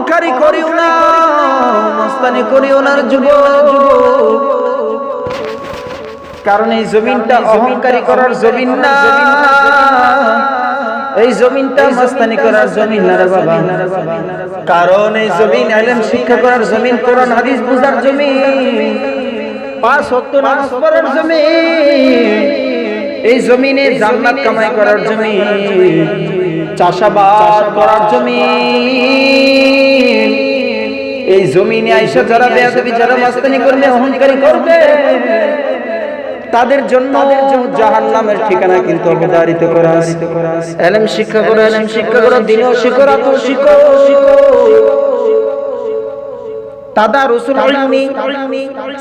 অহংকারী করিও না, মস্তানি করিও না যুবক, কারণ এই জমিনটা অহংকারী করার জমিন না, এই জমিনটা মস্তানি করার জমিন না রে বাবা। কারণ এই জমিন ইলম শিক্ষা করার জমিন, কোরআন হাদিস বুঝার জমিন, 5 ওয়াক্ত নামাজ পড়ার জমিন, এই জমিনে জান্নাত কামাই করার জমিন, চাষাবাদ করার জমিন। এই জমিনে আইসা যারা বেয়াদবি, যারা মস্তানি করবে, অহংকারী করবে, তাদের জন্য জাহান্নামের ঠিকানা কিন্তু অবধারিত করা আছে। ইলম শিক্ষা করো, ইলম শিক্ষা করো, দ্বীনও শিখো, রাতও শিখো। তাদারুসুল ইলমি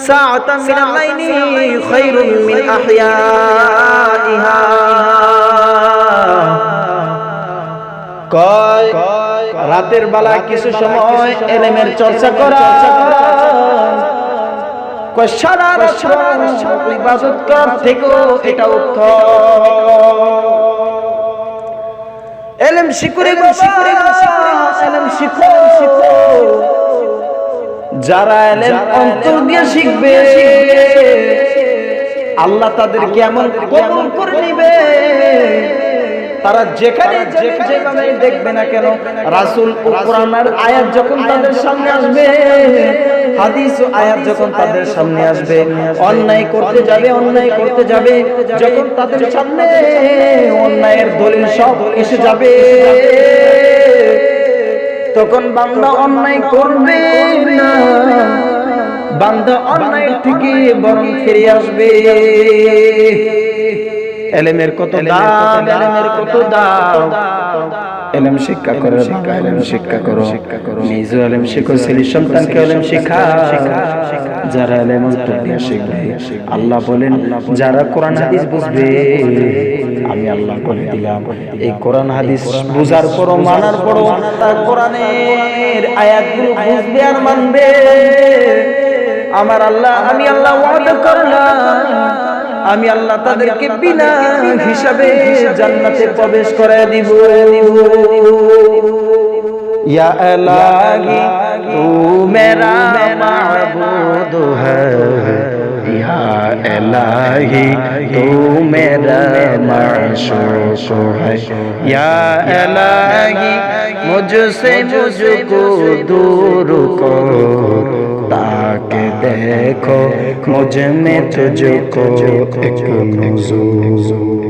সাআতাম মিনাল লাইলি খায়রুম মিন আহইয়াইহা। কয় রাতের বেলা কিছু সময় ইলমের চর্চা করা, কয় সারা রাত ইবাদত করার থেকেও এটা উত্তম। ইলম শিখো রে বাবা, ইলম শিখো। যারা ইলম অন্তর দিয়ে শিখবে, আল্লাহ তাদেরকে এমন কবুল করে নিবে, তারা যেখানে যেভাবে দেখবে না কেন, রাসূল ও কোরআনের আয়াত যখন তাদের সামনে আসবে, হাদিস ও আয়াত যখন তাদের সামনে আসবে, অন্যায় করতে যাবে, অন্যায় করতে যাবে, যখন তাদের সামনে অন্যায়ের দলিল সব এসে যাবে, তখন বান্দা অন্যায় করবে না, বান্দা অন্যায় থেকে বরং ফিরে আসবে। ইলমের কত দাম, ইলমের কত দাম। ইলম শিক্ষা করো, ইলম শিক্ষা করো, নিজে ইলম শিখো, ছেলে সন্তানকে ইলম শিখাও। যারা ইলম অন্তর দিয়ে শিখবে, আল্লাহ বলেন যারা কোরআন হাদিস বুঝবে, আমি আল্লাহ বলে দিলাম এই কোরআন হাদিস বুঝার পর, মানার পর, তার কোরআনের আয়াতগুলো বুঝবে আর মানবে, আমার আল্লাহ, আমি আল্লাহ ওয়াদা করলাম, আমি আল্লাহ তাদেরকে বিনা হিসাবে জান্নাতে প্রবেশ করায় দিব। ইয়া ইলাহি তু মেরা মাবুদ হ্যায়, ইয়া ইলাহি তু মেরা মাশূক হ্যায়, ইয়া ইলাহি মুঝসে মুঝকো दूर करो, ताकि देखो मुझ में तुझको एक नज़र।